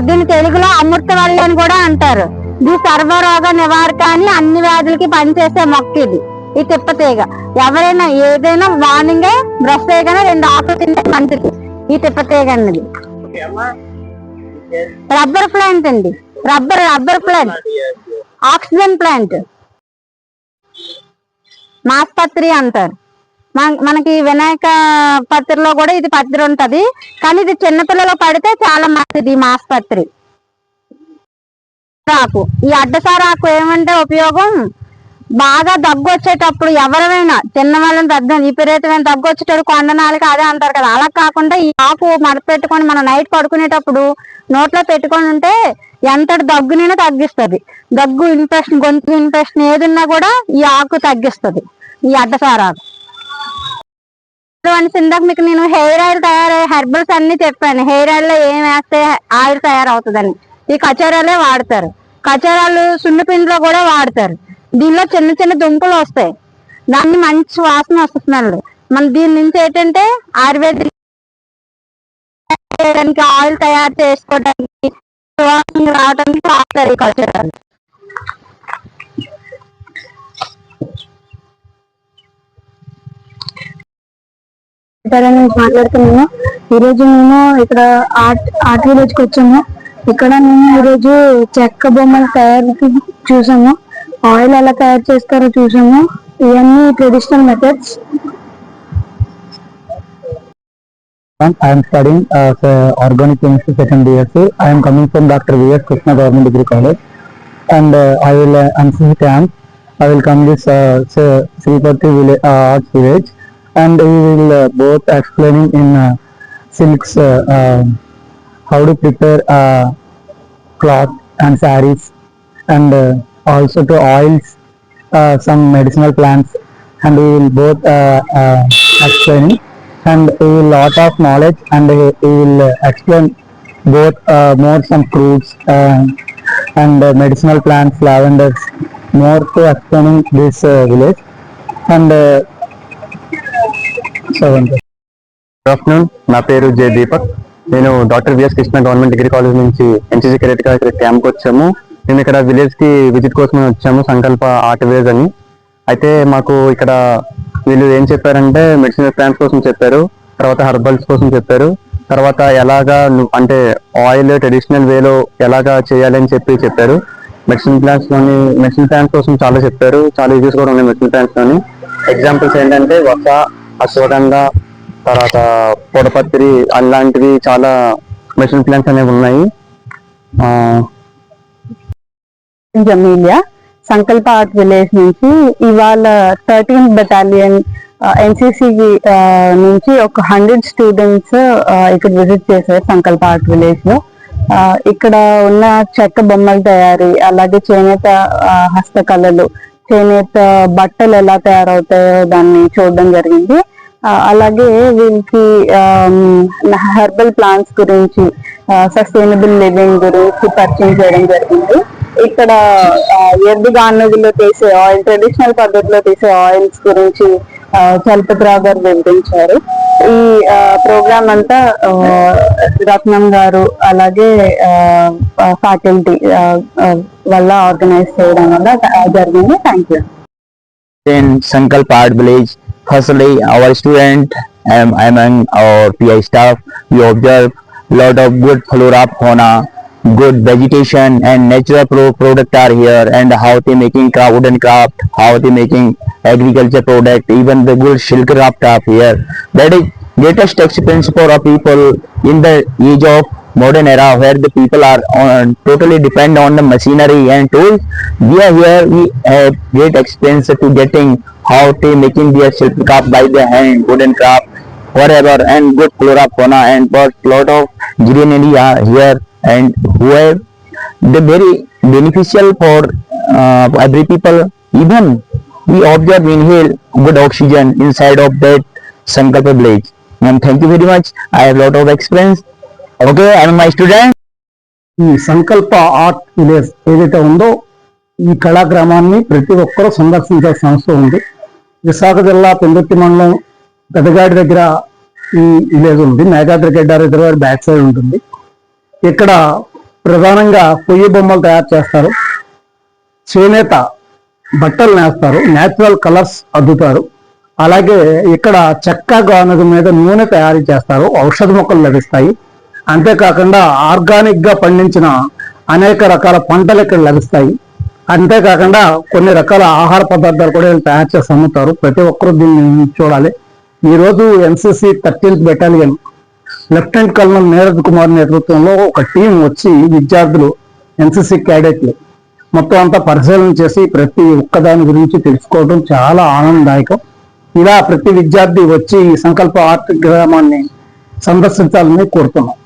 దీన్ని తెలుగులో అమృతవల్లి అని కూడా అంటారు. ఇది సర్వరోగ నివారక అని అన్ని వ్యాధులకి పనిచేసే మొక్క ఇది. ఈ తిప్పతీగ ఎవరైనా ఏదైనా మార్నింగే బ్రష్ చేయగానే 2 ఆకులు తింటే మంచిది ఈ తిప్పతీగ అన్నది. రబ్బర్ ప్లాంట్ అండి, రబ్బర్ ప్లాంట్, ఆక్సిజన్ ప్లాంట్, మాస్పత్రి అంటారు. మనకి వినాయక పత్రిలో కూడా ఇది పత్రి ఉంటది, కానీ ఇది చిన్నపిల్లలు పడితే చాలా మంచిది. మాస్పత్రి ఆకు, ఈ అడ్డసారాకు ఏమంటే ఉపయోగం, బాగా దగ్గు వచ్చేటప్పుడు ఎవరైనా చిన్నవాళ్ళని విపరీతమైన దగ్గు వచ్చేటప్పుడు కొండనాలకి అదే అంటారు కదా, అలా కాకుండా ఈ ఆకు మడపెట్టుకొని మనం నైట్ పడుకునేటప్పుడు నోట్లో పెట్టుకొని ఉంటే ఎంతటి దగ్గునైనా తగ్గిస్తుంది. దగ్గు ఇన్ఫెక్షన్, గొంతు ఇన్ఫెక్షన్ ఏదున్నా కూడా ఈ ఆకు తగ్గిస్తుంది, ఈ అడ్డసారాకు. ఇందాక మీకు నేను హెయిర్ ఆయిల్ తయారయ్యే హెర్బల్స్ అన్ని చెప్పాను. హెయిర్ ఆయిల్ లో ఏం వేస్తే ఆయిల్ తయారవుతుందని. ఈ కచోరాలే వాడతారు. కచోరాలు సున్నిపిండిలో కూడా వాడతారు. దీనిలో చిన్న చిన్న దుంపలు వస్తాయి, దాన్ని మంచి వాసన వస్తుంది. మన దీని నుంచి ఏంటంటే ఆయుర్వేదిక్ ఆయిల్ తయారు చేసుకోవడానికి రావడానికి వాడతారు ఈ కచోరాలు. మాట్లాడుతున్నాము. ఈరోజు మేము ఇక్కడ ఆర్ట్ విలేజ్ కి వచ్చాము. ఇక్కడ మేము ఈరోజు చెక్క బొమ్మల తయారు చూసాము, ఆయిల్ ఎలా తయారు చేస్తారో చూసాము. ఇవన్నీ traditional methods. I am studying organic chemistry second year. I am coming from Dr. V.S. Krishna Government Degree College, and I will NCC camp. I will come this Sripati Arts Village, and we will both explaining in silks how to prepare cloth and sarees, and also to oils, some medicinal plants, and we will both explaining, and we will lot of knowledge, and we will explain both more some fruits and medicinal plants, lavenders, more to explaining this village. And good afternoon, నా పేరు J Deepak. నేను doctor VS Krishna government degree college నుంచి NCC కెడెట్గా ఇక్కడ క్యాంప్కి వచ్చాము. మేము ఇక్కడ విలేజ్కి విజిట్ కోసం వచ్చాము, సంకల్ప ఆర్ట్ విలేజ్ అని. అయితే మాకు ఇక్కడ వీళ్ళు ఏం చెప్పారంటే మెడిసినల్ ప్లాంట్స్ కోసం చెప్పారు, తర్వాత హెర్బల్స్ కోసం చెప్పారు, తర్వాత ఎలాగా అంటే ఆయిల్ ట్రెడిషనల్ వేలో ఎలాగా చేయాలని చెప్పారు. మెడిసిన్ ప్లాంట్స్ కోసం చాలా చెప్పారు, చాలా యూజెస్ కూడా ఉన్నాయి మెడిసిన్ ప్లాంట్స్ లోని. ఎగ్జాంపుల్స్ ఏంటంటే వస, అశ్వగంధ, తర్వాత పొడపత్రి, అలాంటివి చాలా మెడిసిన్ ప్లాంట్స్ అనేవి ఉన్నాయి. జమీలియా, సంకల్ప ఆర్ట్ విలేజ్ నుంచి ఇవాళ 13th బెటాలియన్ ఎన్సిసి నుంచి ఒక 100 స్టూడెంట్స్ ఇక్కడ విజిట్ చేశారు సంకల్ప ఆర్ట్ విలేజ్ లో. ఇక్కడ ఉన్న చెక్క బొమ్మల తయారీ, అలాగే చేనేత హస్తకళలు, చేనేత బట్టలు ఎలా తయారవుతాయో దాన్ని చూడడం జరిగింది. అలాగే వీళ్ళకి హెర్బల్ ప్లాంట్స్ గురించి, సస్టైనబుల్ లివింగ్ గురించి పరిచయం చేయడం జరిగింది. ఇక్కడ ఎద్దు గానుగలో తీసే ఆయిల్, ట్రెడిషనల్ పద్ధతిలో తీసే ఆయిల్స్ గురించి చలపతిరావు గారు వివరించారు. ఈ ప్రోగ్రామ్ అంతా రత్నం గారు అలాగే ఫ్యాకల్టీ వల్ల ఆర్గనైజ్ చేయడం వల్ల జరిగింది. Thank you. In Sankalp Art Village, firstly our student among our PI staff, we observe lot of good flora, fauna, good vegetation and natural product are here, and how they making wooden craft, how they making agriculture product, even the good silk craft are here. That is greatest experience for our people in the age of modern era, where the people are totally depend on the machinery and tools. We are here, we have great experience to getting how they making their silk craft by their hand, wooden craft, whatever, and good flora, fauna, and but lot of greenery are here, and who have the very beneficial for every people. Even we observe, inhale good oxygen inside of that Sankalpa village. And thank you very much. I have lot of experience. Okay, I am my student. ఈ సంకల్ప art village ఏదైతే ఉందో ఈ కళాగ్రామాన్ని ప్రతి ఒక్కరూ సందర్శించాల్సిన అవసరం ఉంది. విశాఖ జిల్లా పెందుర్తి మండలం పెదగాడి దగ్గర ఈ విలేజ్ ఉంది. మేఘాద్రి గడ్డ రిజర్వాయర్ బ్యాక్ సైడ్ ఉంటుంది. ఇక్కడ ప్రధానంగా పొయ్యి బొమ్మలు తయారు చేస్తారు, చేనేత బట్టలు నేస్తారు, న్యాచురల్ కలర్స్ అద్దుతారు. అలాగే ఇక్కడ చెక్క గానుగ మీద నూనె తయారు చేస్తారు, ఔషధ మొక్కలు లభిస్తాయి. అంతేకాకుండా ఆర్గానిక్ గా పండించిన అనేక రకాల పంటలు ఇక్కడ లభిస్తాయి. అంతేకాకుండా కొన్ని రకాల ఆహార పదార్థాలు కూడా వీళ్ళు తయారు చేసి అమ్ముతారు. ప్రతి ఒక్కరూ దీన్ని చూడాలి. ఈ రోజు NCC 13th battalion lieutenant colonel Neeraj Kumar నేతృత్వంలో ఒక టీం వచ్చి విద్యార్థులు ఎన్సిసి క్యాడెట్లు మొత్తం అంతా పరిశీలన చేసి ప్రతి ఒక్కదాని గురించి తెలుసుకోవడం చాలా ఆనందదాయకం. ఇలా ప్రతి విద్యార్థి వచ్చి ఈ సంకల్ప ఆర్ట్ గ్రామాన్ని సందర్శించాలని కోరుతున్నాం.